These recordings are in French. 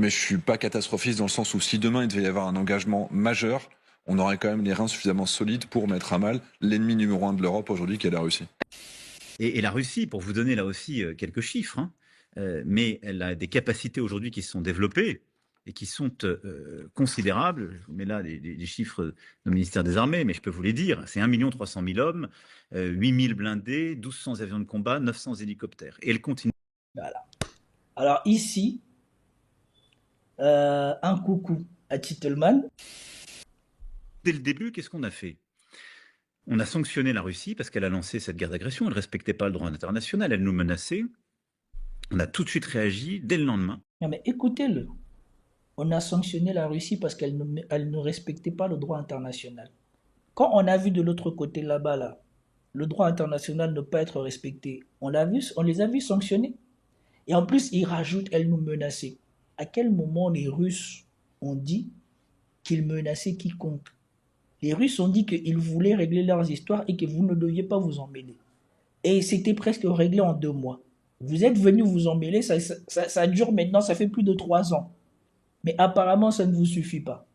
Mais je suis pas catastrophiste dans le sens où si demain il devait y avoir un engagement majeur, on aurait quand même les reins suffisamment solides pour mettre à mal l'ennemi numéro un de l'Europe aujourd'hui, qui est la Russie. Et la Russie, pour vous donner là aussi quelques chiffres, hein, mais elle a des capacités aujourd'hui qui se sont développées et qui sont considérables. Je vous mets là des chiffres du ministère des Armées, mais je peux vous les dire. C'est 1 300 000 hommes, 8 000 blindés, 1 200 avions de combat, 900 hélicoptères. Et elle continue. Voilà. Alors ici, un coucou à Titelman. Dès le début, qu'est-ce qu'on a fait? On a sanctionné la Russie parce qu'elle a lancé cette guerre d'agression. Elle ne respectait pas le droit international, elle nous menaçait. On a tout de suite réagi dès le lendemain. Non mais écoutez-le. On a sanctionné la Russie parce qu'elle ne respectait pas le droit international. Quand on a vu de l'autre côté là-bas, là, le droit international ne pas être respecté, on les a vus sanctionner. Et en plus, ils rajoutent, elle nous menaçait. À quel moment les Russes ont dit qu'ils menaçaient quiconque? Les Russes ont dit qu'ils voulaient régler leurs histoires et que vous ne deviez pas vous en mêler. Et c'était presque réglé en 2 mois. Vous êtes venus vous en mêler, ça dure maintenant, ça fait plus de 3 ans. Mais apparemment, ça ne vous suffit pas.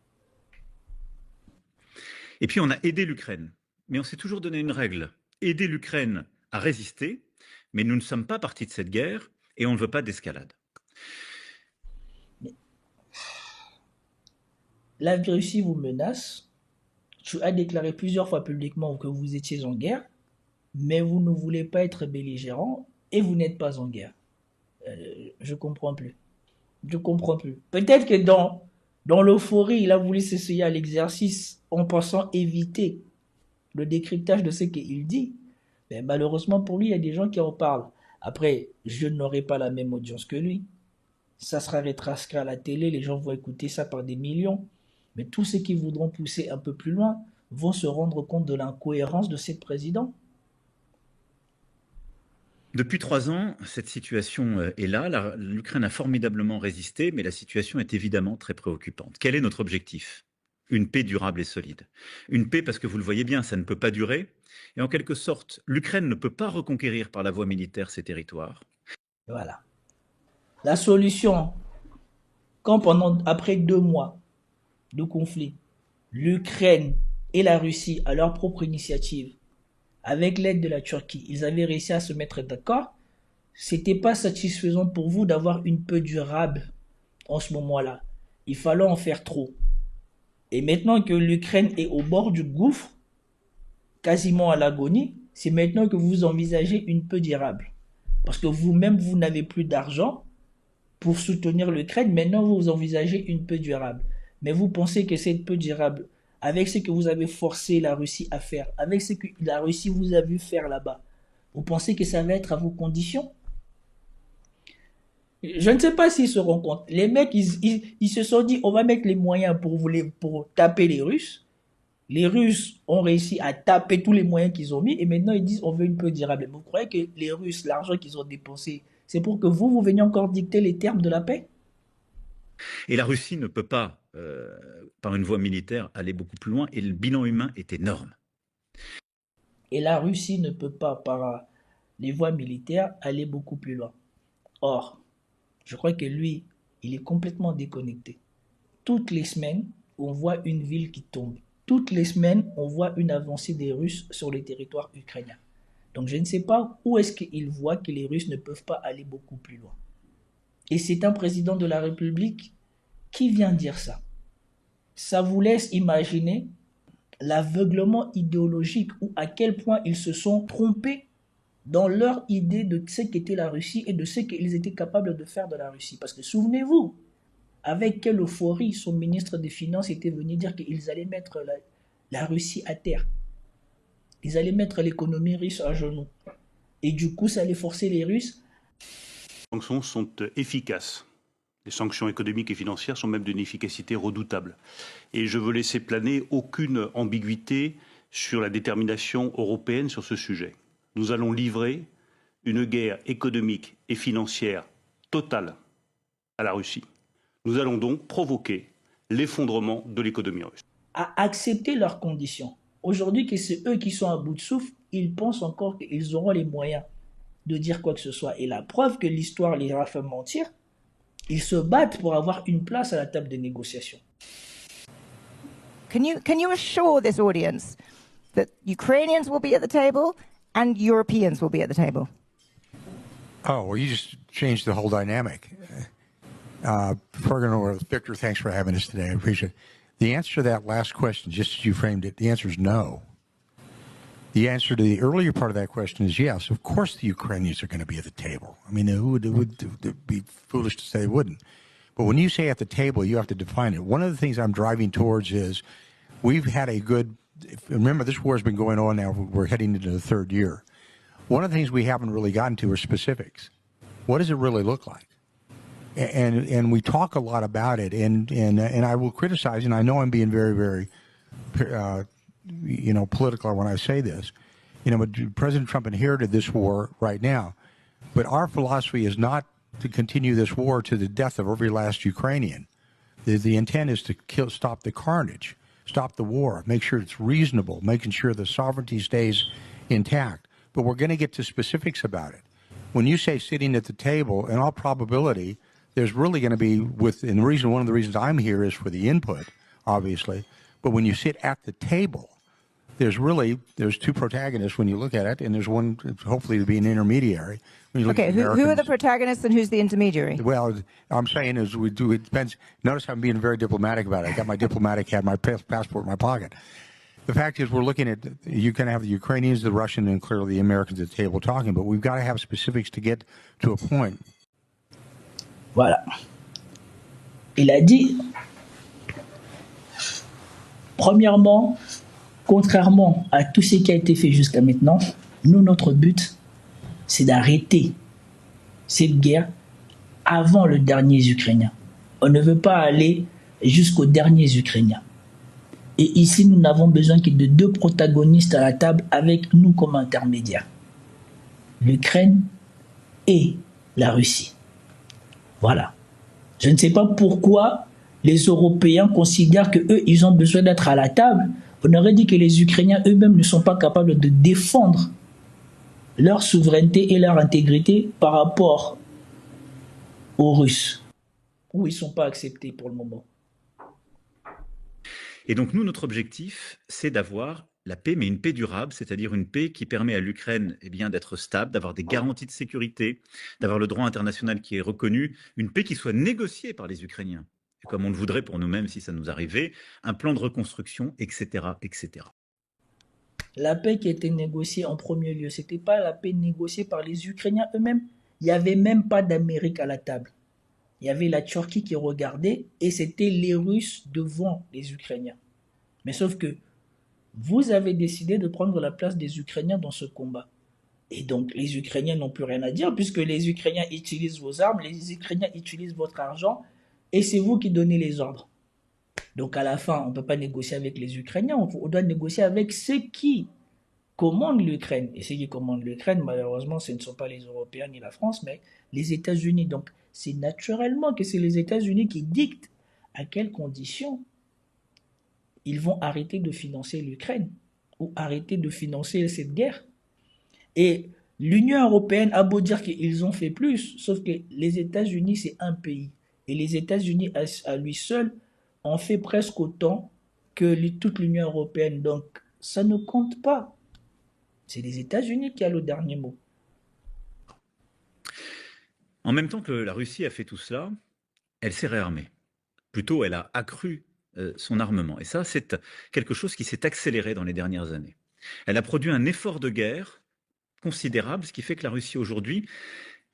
Et puis, on a aidé l'Ukraine. Mais on s'est toujours donné une règle. Aider l'Ukraine à résister, mais nous ne sommes pas partis de cette guerre et on ne veut pas d'escalade. La Russie vous menace. Tu as déclaré plusieurs fois publiquement que vous étiez en guerre, mais vous ne voulez pas être belligérant et vous n'êtes pas en guerre. Je comprends plus. Je comprends plus. Peut-être que dans l'euphorie, il a voulu s'essayer à l'exercice en pensant éviter le décryptage de ce qu'il dit. Mais malheureusement pour lui, il y a des gens qui en parlent. Après, je n'aurai pas la même audience que lui. Ça sera retranscrit à la télé, les gens vont écouter ça par des millions. Mais tous ceux qui voudront pousser un peu plus loin vont se rendre compte de l'incohérence de ce président. Depuis 3 ans, cette situation est là. L'Ukraine a formidablement résisté, mais la situation est évidemment très préoccupante. Quel est notre objectif? Une paix durable et solide. Une paix parce que vous le voyez bien, ça ne peut pas durer. Et en quelque sorte, l'Ukraine ne peut pas reconquérir par la voie militaire ses territoires. Voilà. La solution, quand après 2 mois de conflit, l'Ukraine et la Russie, à leur propre initiative, avec l'aide de la Turquie, ils avaient réussi à se mettre d'accord, c'était pas satisfaisant pour vous d'avoir une paix durable en ce moment-là. Il fallait en faire trop. Et maintenant que l'Ukraine est au bord du gouffre, quasiment à l'agonie, c'est maintenant que vous envisagez une paix durable. Parce que vous-même, vous n'avez plus d'argent pour soutenir l'Ukraine. Maintenant, vous envisagez une paix durable. Mais vous pensez que cette paix durable, avec ce que vous avez forcé la Russie à faire, avec ce que la Russie vous a vu faire là-bas, vous pensez que ça va être à vos conditions? Je ne sais pas s'ils se rendent compte. Les mecs, ils se sont dit, on va mettre les moyens pour taper les Russes. Les Russes ont réussi à taper tous les moyens qu'ils ont mis et maintenant ils disent on veut une paix durable. Mais vous croyez que les Russes, l'argent qu'ils ont dépensé, c'est pour que vous veniez encore dicter les termes de la paix? Et la Russie ne peut pas, par une voie militaire, aller beaucoup plus loin et le bilan humain est énorme. Et la Russie ne peut pas, par les voies militaires, aller beaucoup plus loin. Or, je crois que lui, il est complètement déconnecté. Toutes les semaines, on voit une ville qui tombe. Toutes les semaines, on voit une avancée des Russes sur le territoire ukrainien. Donc je ne sais pas où est-ce qu'il voit que les Russes ne peuvent pas aller beaucoup plus loin. Et c'est un président de la République qui vient dire ça. Ça vous laisse imaginer l'aveuglement idéologique ou à quel point ils se sont trompés dans leur idée de ce qu'était la Russie et de ce qu'ils étaient capables de faire de la Russie. Parce que souvenez-vous, avec quelle euphorie son ministre des Finances était venu dire qu'ils allaient mettre la Russie à terre. Ils allaient mettre l'économie russe à genoux. Et du coup, ça allait forcer les Russes. Les sanctions sont efficaces. Les sanctions économiques et financières sont même d'une efficacité redoutable. Et je veux laisser planer aucune ambiguïté sur la détermination européenne sur ce sujet. Nous allons livrer une guerre économique et financière totale à la Russie. Nous allons donc provoquer l'effondrement de l'économie russe. À accepter leurs conditions. Aujourd'hui, que c'est eux qui sont à bout de souffle, ils pensent encore qu'ils auront les moyens de dire quoi que ce soit. Et la preuve que l'histoire les a fait mentir, Ils se battent pour avoir une place à la table des négociations. Can you assure this audience that Ukrainians will be at the table and Europeans will be at the table? Oh, well, you just changed the whole dynamic. Victor, thanks for having us today. I appreciate it. The answer to that last question, just as you framed it, the answer is no. The answer to the earlier part of that question is yes. Of course the Ukrainians are going to be at the table. I mean, who would be foolish to say they wouldn't? But when you say at the table, you have to define it. One of the things I'm driving towards is we've had a good – remember, this war has been going on now. We're heading into the third year. One of the things we haven't really gotten to are specifics. What does it really look like? And we talk a lot about it, and I will criticize, and I know I'm being very, very political when I say this. But President Trump inherited this war right now. But our philosophy is not to continue this war to the death of every last Ukrainian. The intent is to stop the carnage, stop the war, make sure it's reasonable, making sure the sovereignty stays intact. But we're going to get to specifics about it. When you say sitting at the table, in all probability, there's really going to be one of the reasons I'm here is for the input, obviously. But when you sit at the table, there's two protagonists when you look at it, and there's one hopefully to be an intermediary. Okay, who are the protagonists and who's the intermediary? Well, I'm saying is it depends. Notice I'm being very diplomatic about it. I got my diplomatic hat, my passport in my pocket. The fact is, we're looking at, you can have the Ukrainians, the Russians, and clearly the Americans at the table talking, but we've got to have specifics to get to a point. Voilà. Il a dit, premièrement, contrairement à tout ce qui a été fait jusqu'à maintenant, nous, notre but, c'est d'arrêter cette guerre avant le dernier Ukrainien. On ne veut pas aller jusqu'aux derniers Ukrainiens. Et ici, nous n'avons besoin que de deux protagonistes à la table avec nous comme intermédiaires. L'Ukraine et la Russie. Voilà. Je ne sais pas pourquoi les Européens considèrent qu'eux, ils ont besoin d'être à la table. On aurait dit que les Ukrainiens eux-mêmes ne sont pas capables de défendre leur souveraineté et leur intégrité par rapport aux Russes, où ils ne sont pas acceptés pour le moment. Et donc nous, notre objectif, c'est d'avoir la paix, mais une paix durable, c'est-à-dire une paix qui permet à l'Ukraine d'être stable, d'avoir des garanties de sécurité, d'avoir le droit international qui est reconnu, une paix qui soit négociée par les Ukrainiens, comme on le voudrait pour nous-mêmes si ça nous arrivait, un plan de reconstruction, etc., etc. La paix qui a été négociée en premier lieu, ce n'était pas la paix négociée par les Ukrainiens eux-mêmes. Il n'y avait même pas d'Amérique à la table. Il y avait la Turquie qui regardait et c'était les Russes devant les Ukrainiens. Mais sauf que vous avez décidé de prendre la place des Ukrainiens dans ce combat. Et donc les Ukrainiens n'ont plus rien à dire puisque les Ukrainiens utilisent vos armes, les Ukrainiens utilisent votre argent et c'est vous qui donnez les ordres. Donc à la fin, on ne peut pas négocier avec les Ukrainiens, on doit négocier avec ceux qui commandent l'Ukraine. Et ceux qui commandent l'Ukraine, malheureusement, ce ne sont pas les Européens ni la France, mais les États-Unis. Donc c'est naturellement que c'est les États-Unis qui dictent à quelles conditions ils vont arrêter de financer l'Ukraine ou arrêter de financer cette guerre. Et l'Union européenne a beau dire qu'ils ont fait plus, sauf que les États-Unis, c'est un pays. Et les États-Unis, à lui seul, ont fait presque autant que toute l'Union européenne. Donc, ça ne compte pas. C'est les États-Unis qui ont le dernier mot. En même temps que la Russie a fait tout cela, elle s'est réarmée. Plutôt, elle a accru son armement. Et ça, c'est quelque chose qui s'est accéléré dans les dernières années. Elle a produit un effort de guerre considérable, ce qui fait que la Russie aujourd'hui,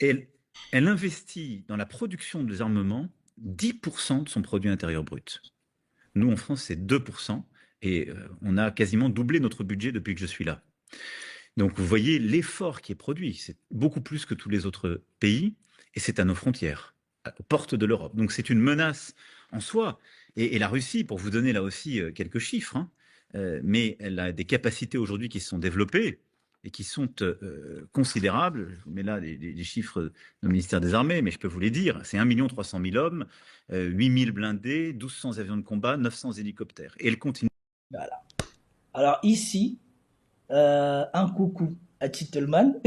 elle investit dans la production des armements 10% de son produit intérieur brut. Nous, en France, c'est 2%, et on a quasiment doublé notre budget depuis que je suis là. Donc, vous voyez l'effort qui est produit. C'est beaucoup plus que tous les autres pays, et c'est à nos frontières, aux portes de l'Europe. Donc, c'est une menace en soi. Et la Russie, pour vous donner là aussi quelques chiffres, mais elle a des capacités aujourd'hui qui se sont développées et qui sont considérables. Je vous mets là des chiffres du ministère des Armées, mais je peux vous les dire. C'est 1 300 000 hommes, 8 000 blindés, 1 200 avions de combat, 900 hélicoptères. Et elle continue. Voilà. Alors ici, un coucou à Titelman.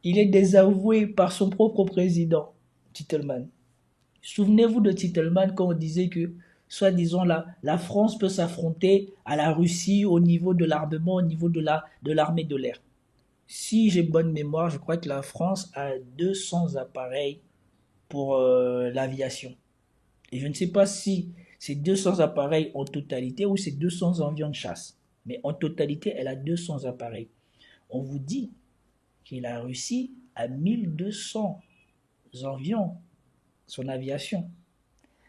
il est désavoué par son propre président, Titelman. Souvenez-vous de Titelman quand on disait que, soi-disant, la France peut s'affronter à la Russie au niveau de l'armement, au niveau de l'armée de l'air. Si j'ai bonne mémoire, je crois que la France a 200 appareils pour l'aviation. Et je ne sais pas si c'est 200 appareils en totalité ou c'est 200 avions de chasse. Mais en totalité, elle a 200 appareils. On vous dit que la Russie a 1200 avions, son aviation.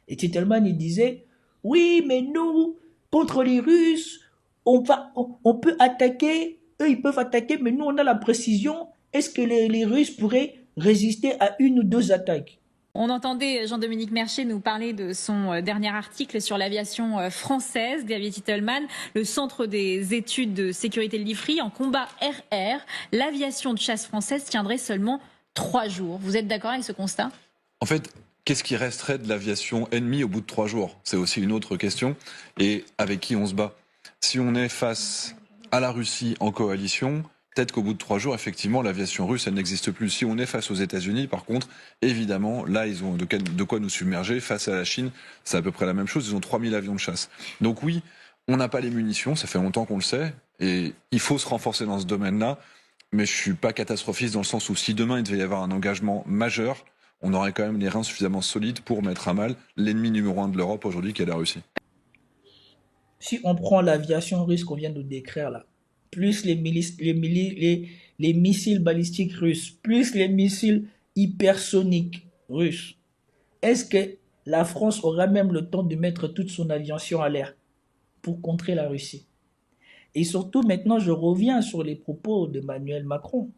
Et Titelman, il disait, oui, mais nous, contre les Russes, on peut attaquer, eux, ils peuvent attaquer, mais nous, on a la précision. Est-ce que les Russes pourraient résister à une ou deux attaques? On entendait Jean-Dominique Mercier nous parler de son dernier article sur l'aviation française, David Titelman, le centre des études de sécurité de l'IFRI, en combat RR. L'aviation de chasse française tiendrait seulement 3 jours. Vous êtes d'accord avec ce constat? En fait, qu'est-ce qui resterait de l'aviation ennemie au bout de 3 jours? C'est aussi une autre question. Et avec qui on se bat? Si on est face à la Russie en coalition, peut-être qu'au bout de 3 jours, effectivement, l'aviation russe, elle n'existe plus. Si on est face aux États-Unis, par contre, évidemment, là, ils ont de quoi nous submerger. Face à la Chine, c'est à peu près la même chose. Ils ont 3000 avions de chasse. Donc oui, on n'a pas les munitions, ça fait longtemps qu'on le sait, et il faut se renforcer dans ce domaine-là. Mais je suis pas catastrophiste dans le sens où si demain, il devait y avoir un engagement majeur, on aurait quand même les reins suffisamment solides pour mettre à mal l'ennemi numéro 1 de l'Europe aujourd'hui, qui est la Russie. Si on prend l'aviation russe qu'on vient de décrire là, plus les missiles balistiques russes, plus les missiles hypersoniques russes, est-ce que la France aura même le temps de mettre toute son aviation à l'air pour contrer la Russie? Et surtout, maintenant, je reviens sur les propos d'Emmanuel Macron.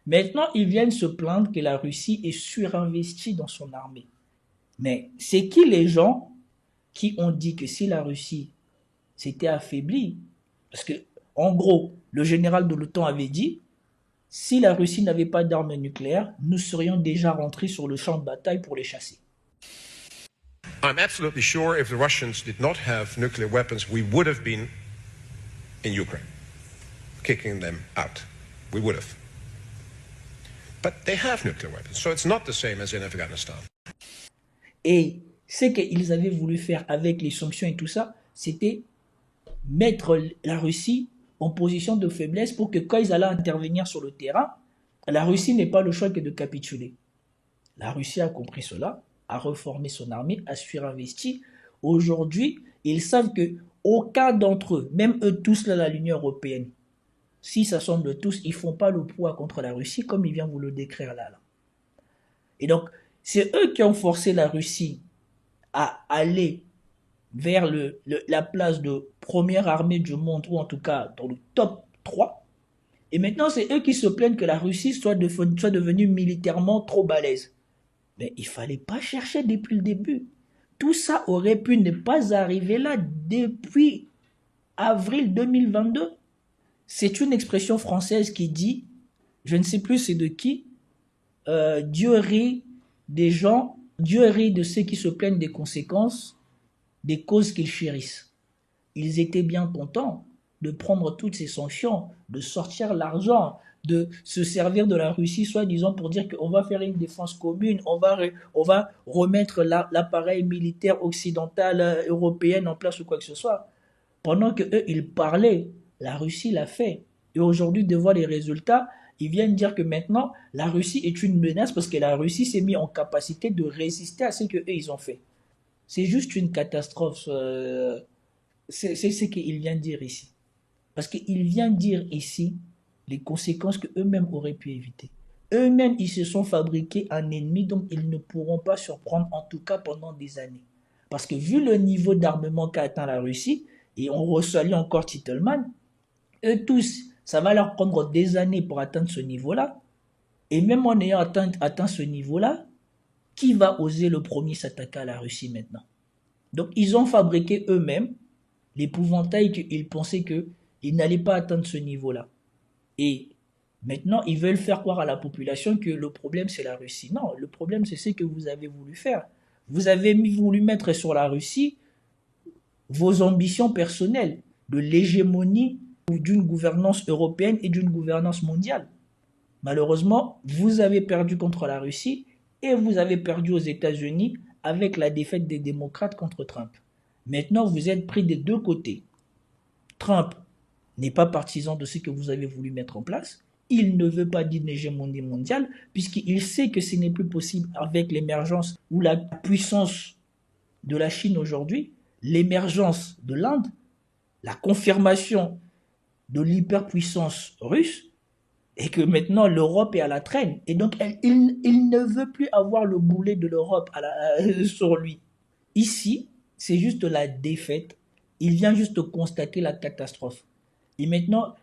Maintenant, ils viennent se plaindre que la Russie est surinvestie dans son armée. Mais c'est qui les gens qui ont dit que si la Russie s'était affaiblie? Parce que, en gros, le général de l'OTAN avait dit, si la Russie n'avait pas d'armes nucléaires, nous serions déjà rentrés sur le champ de bataille pour les chasser. I'm absolutely sure if the Russians did not have nuclear weapons, we would have been in Ukraine, kicking them out. We would have. But they have nuclear weapons, so it's not the same as in Afghanistan. Et ce qu'ils avaient voulu faire avec les sanctions et tout ça, c'était mettre la Russie en position de faiblesse pour que quand ils allaient intervenir sur le terrain, la Russie n'ait pas le choix que de capituler. La Russie a compris cela, a reformé son armée, a surinvesti. Aujourd'hui, ils savent que aucun d'entre eux, même eux tous là, l'Union européenne, s'ils s'assemblent tous, ils ne font pas le poids contre la Russie comme il vient vous le décrire là. Et donc, c'est eux qui ont forcé la Russie à aller vers la place de première armée du monde, ou en tout cas dans le top 3. Et maintenant, c'est eux qui se plaignent que la Russie soit devenue militairement trop balèze. Mais il ne fallait pas chercher depuis le début. Tout ça aurait pu ne pas arriver là depuis avril 2022. C'est une expression française qui dit, je ne sais plus c'est de qui, Dieu rit des gens, Dieu rit de ceux qui se plaignent des conséquences, des causes qu'ils chérissent. Ils étaient bien contents de prendre toutes ces sanctions, de sortir l'argent, de se servir de la Russie, soi-disant pour dire qu'on va faire une défense commune, on va remettre l'appareil militaire occidental européen en place ou quoi que ce soit. Pendant qu'eux, ils parlaient, la Russie l'a fait. Et aujourd'hui, de voir les résultats, ils viennent dire que maintenant, la Russie est une menace parce que la Russie s'est mise en capacité de résister à ce qu'eux, ils ont fait. C'est juste une catastrophe. C'est ce qu'il vient dire ici. Parce qu'il vient dire ici les conséquences qu'eux-mêmes auraient pu éviter. Eux-mêmes, ils se sont fabriqués un ennemi dont ils ne pourront pas surprendre, en tout cas pendant des années. Parce que vu le niveau d'armement qu'a atteint la Russie, et on resalue encore Titelman, eux tous, ça va leur prendre des années pour atteindre ce niveau-là. Et même en ayant atteint ce niveau-là, qui va oser le premier s'attaquer à la Russie maintenant? Donc ils ont fabriqué eux-mêmes l'épouvantail qu'ils pensaient qu'ils n'allaient pas atteindre ce niveau-là. Et maintenant, ils veulent faire croire à la population que le problème, c'est la Russie. Non, le problème, c'est ce que vous avez voulu faire. Vous avez voulu mettre sur la Russie vos ambitions personnelles de l'hégémonie d'une gouvernance européenne et d'une gouvernance mondiale. Malheureusement, vous avez perdu contre la Russie et vous avez perdu aux États-Unis avec la défaite des démocrates contre Trump. Maintenant, vous êtes pris des deux côtés. Trump n'est pas partisan de ce que vous avez voulu mettre en place. Il ne veut pas d'une hégémonie mondiale puisqu'il sait que ce n'est plus possible avec l'émergence ou la puissance de la Chine aujourd'hui, l'émergence de l'Inde, la confirmation de l'hyperpuissance russe, et que maintenant l'Europe est à la traîne. Et donc il ne veut plus avoir le boulet de l'Europe sur lui. Ici, c'est juste la défaite. Il vient juste constater la catastrophe. Et maintenant,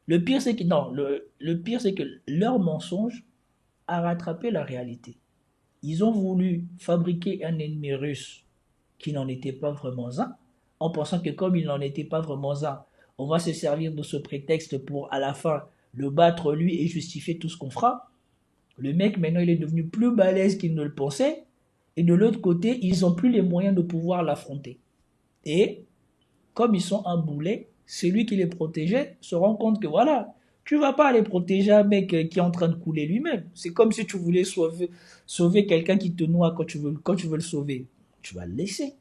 le pire c'est que leur mensonge a rattrapé la réalité. Ils ont voulu fabriquer un ennemi russe qui n'en était pas vraiment un, en pensant que comme il n'en était pas vraiment un, on va se servir de ce prétexte pour à la fin le battre lui et justifier tout ce qu'on fera. Le mec maintenant il est devenu plus balèze qu'il ne le pensait, et de l'autre côté ils n'ont plus les moyens de pouvoir l'affronter. Et comme ils sont un boulet, celui qui les protégeait se rend compte que voilà, tu vas pas aller protéger un mec qui est en train de couler lui-même. C'est comme si tu voulais sauver quelqu'un qui te noie quand tu veux le sauver. Tu vas le laisser.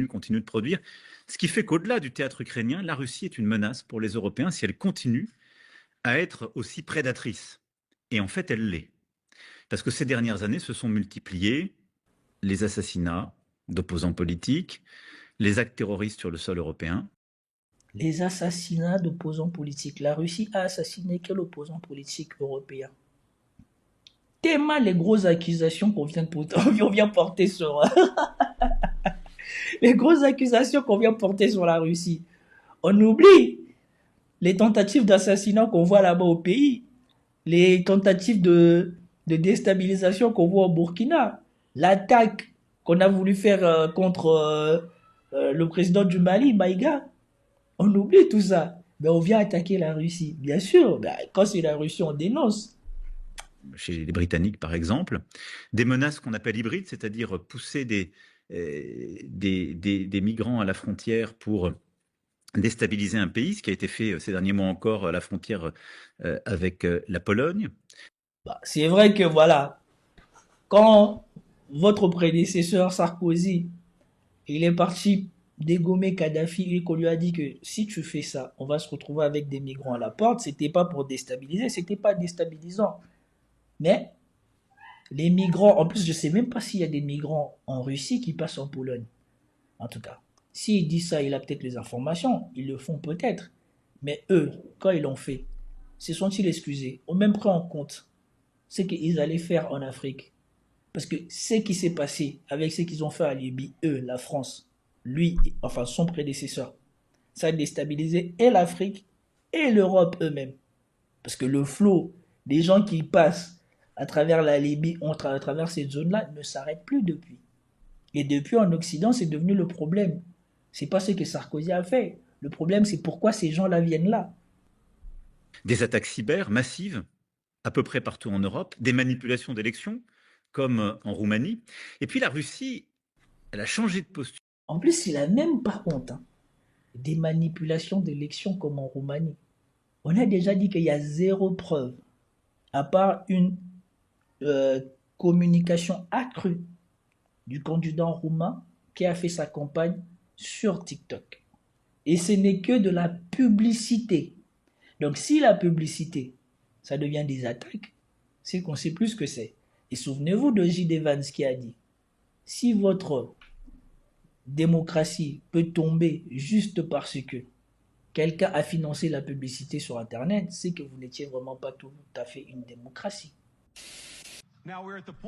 Continue de produire. Ce qui fait qu'au-delà du théâtre ukrainien, la Russie est une menace pour les Européens si elle continue à être aussi prédatrice. Et en fait, elle l'est. Parce que ces dernières années se sont multipliés les assassinats d'opposants politiques, les actes terroristes sur le sol européen. Les assassinats d'opposants politiques. La Russie a assassiné quel opposant politique européen? Tellement les grosses accusations qu'on vient porter sur... les grosses accusations qu'on vient porter sur la Russie. On oublie les tentatives d'assassinat qu'on voit là-bas au pays, les tentatives de déstabilisation qu'on voit au Burkina, l'attaque qu'on a voulu faire contre le président du Mali, Maïga. On oublie tout ça. Mais on vient attaquer la Russie. Bien sûr, quand c'est la Russie, on dénonce. Chez les Britanniques, par exemple, des menaces qu'on appelle hybrides, c'est-à-dire pousser des migrants à la frontière pour déstabiliser un pays, ce qui a été fait ces derniers mois encore à la frontière avec la Pologne. C'est vrai que voilà, quand votre prédécesseur Sarkozy, il est parti dégommer Kadhafi et qu'on lui a dit que si tu fais ça, on va se retrouver avec des migrants à la porte, c'était pas pour déstabiliser, c'était pas déstabilisant. Mais les migrants, en plus je sais même pas s'il y a des migrants en Russie qui passent en Pologne. En tout cas, s'il dit ça, il a peut-être les informations, ils le font peut-être. Mais eux, quand ils l'ont fait, se sont-ils excusés? Ont même pris en compte ce qu'ils allaient faire en Afrique. Parce que ce qui s'est passé avec ce qu'ils ont fait à Libye, eux, la France, lui, enfin son prédécesseur, ça a déstabilisé et l'Afrique et l'Europe eux-mêmes. Parce que le flot des gens qui passent à travers la Libye, à travers cette zone-là, ne s'arrête plus depuis. Et depuis, en Occident, c'est devenu le problème. C'est pas ce que Sarkozy a fait. Le problème, c'est pourquoi ces gens-là viennent là. Des attaques cyber massives, à peu près partout en Europe, des manipulations d'élections, comme en Roumanie. Et puis la Russie, elle a changé de posture. En plus, il n'a même pas honte. Des manipulations d'élections comme en Roumanie. On a déjà dit qu'il y a zéro preuve, à part une communication accrue du candidat roumain qui a fait sa campagne sur TikTok. Et ce n'est que de la publicité. Donc si la publicité, ça devient des attaques, c'est qu'on sait plus ce que c'est. Et souvenez-vous de J.D. Vance qui a dit, si votre démocratie peut tomber juste parce que quelqu'un a financé la publicité sur Internet, c'est que vous n'étiez vraiment pas tout à fait une démocratie.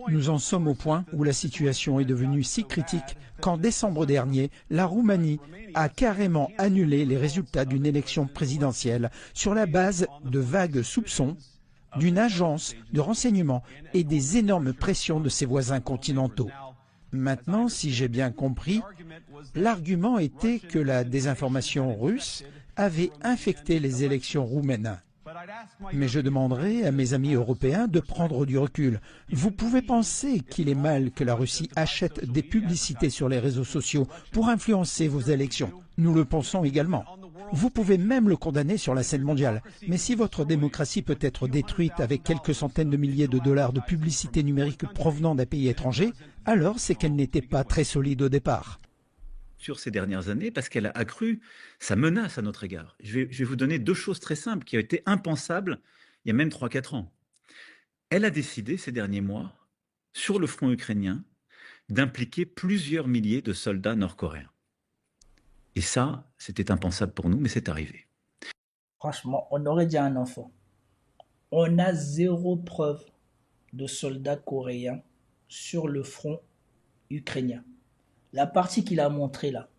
Nous en sommes au point où la situation est devenue si critique qu'en décembre dernier, la Roumanie a carrément annulé les résultats d'une élection présidentielle sur la base de vagues soupçons d'une agence de renseignement et des énormes pressions de ses voisins continentaux. Maintenant, si j'ai bien compris, l'argument était que la désinformation russe avait infecté les élections roumaines. Mais je demanderai à mes amis européens de prendre du recul. Vous pouvez penser qu'il est mal que la Russie achète des publicités sur les réseaux sociaux pour influencer vos élections. Nous le pensons également. Vous pouvez même le condamner sur la scène mondiale. Mais si votre démocratie peut être détruite avec quelques centaines de milliers de dollars de publicité numérique provenant d'un pays étranger, alors c'est qu'elle n'était pas très solide au départ. Sur ces dernières années, parce qu'elle a accru sa menace à notre égard. Je vais vous donner deux choses très simples qui ont été impensables il y a même 3-4 ans. Elle a décidé ces derniers mois, sur le front ukrainien, d'impliquer plusieurs milliers de soldats nord-coréens. Et ça, c'était impensable pour nous, mais c'est arrivé. Franchement, on aurait dit un enfant. On a zéro preuve de soldats coréens sur le front ukrainien. La partie qu'il a montrée là,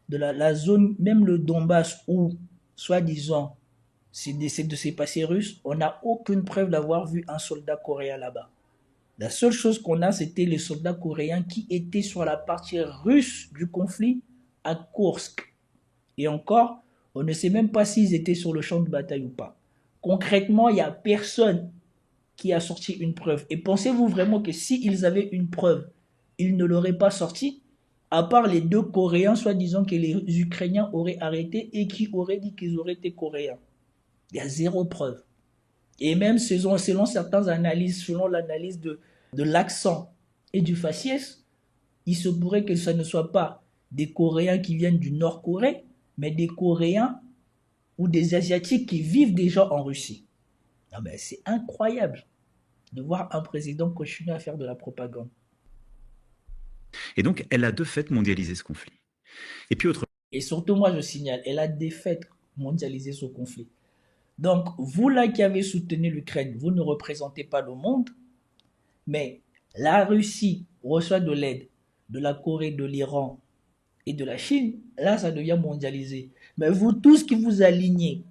de la zone, même le Donbass où, soi-disant, c'est de ces passés russes, on n'a aucune preuve d'avoir vu un soldat coréen là-bas. La seule chose qu'on a, c'était les soldats coréens qui étaient sur la partie russe du conflit à Kursk. Et encore, on ne sait même pas s'ils étaient sur le champ de bataille ou pas. Concrètement, il n'y a personne qui a sorti une preuve. Et pensez-vous vraiment que s'ils avaient une preuve, ils ne l'auraient pas sorti, à part les 2 Coréens, soi-disant que les Ukrainiens auraient arrêté et qui auraient dit qu'ils auraient été Coréens. Il y a zéro preuve. Et même selon certaines analyses, selon l'analyse de l'accent et du faciès, il se pourrait que ce ne soit pas des Coréens qui viennent du Nord-Corée, mais des Coréens ou des Asiatiques qui vivent déjà en Russie. Non, mais c'est incroyable de voir un président continuer à faire de la propagande. Et donc, elle a de fait mondialisé ce conflit. Et puis Et surtout, moi, je signale, elle a de fait mondialisé ce conflit. Donc, vous là qui avez soutenu l'Ukraine, vous ne représentez pas le monde, mais la Russie reçoit de l'aide de la Corée, de l'Iran et de la Chine. Là, ça devient mondialisé. Mais vous tous qui vous alignez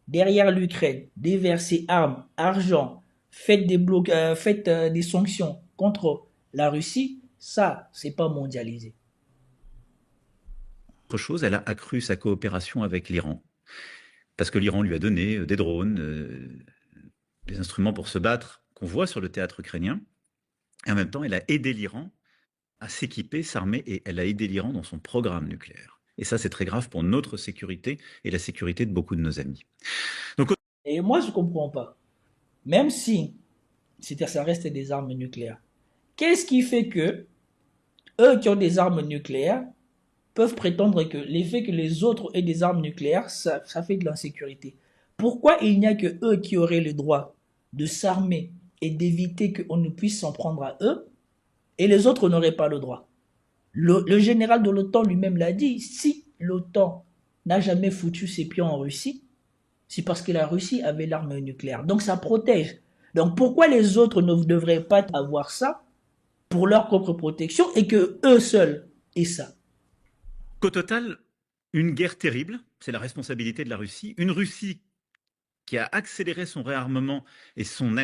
derrière l'Ukraine, déversez armes, argent, faites des sanctions contre la Russie, ça, c'est pas mondialisé. Autre chose, elle a accru sa coopération avec l'Iran. Parce que l'Iran lui a donné des drones, des instruments pour se battre qu'on voit sur le théâtre ukrainien. Et en même temps, elle a aidé l'Iran à s'équiper, s'armer, et elle a aidé l'Iran dans son programme nucléaire. Et ça, c'est très grave pour notre sécurité et la sécurité de beaucoup de nos amis. Donc, et moi, je ne comprends pas. Même si ça reste des armes nucléaires, qu'est-ce qui fait que eux qui ont des armes nucléaires peuvent prétendre que l'effet que les autres aient des armes nucléaires, ça fait de l'insécurité? Pourquoi il n'y a que eux qui auraient le droit de s'armer et d'éviter qu'on ne puisse s'en prendre à eux, et les autres n'auraient pas le droit? Le général de l'OTAN lui-même l'a dit, si l'OTAN n'a jamais foutu ses pieds en Russie, c'est parce que la Russie avait l'arme nucléaire. Donc ça protège. Donc pourquoi les autres ne devraient pas avoir ça pour leur propre protection et que eux seuls aient ça? Au total, une guerre terrible, c'est la responsabilité de la Russie. Une Russie qui a accéléré son réarmement et son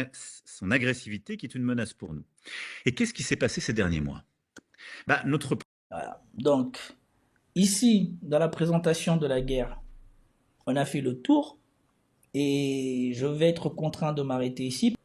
agressivité, qui est une menace pour nous. Et qu'est-ce qui s'est passé ces derniers mois? Voilà. Donc, ici, dans la présentation de la guerre, on a fait le tour et je vais être contraint de m'arrêter ici.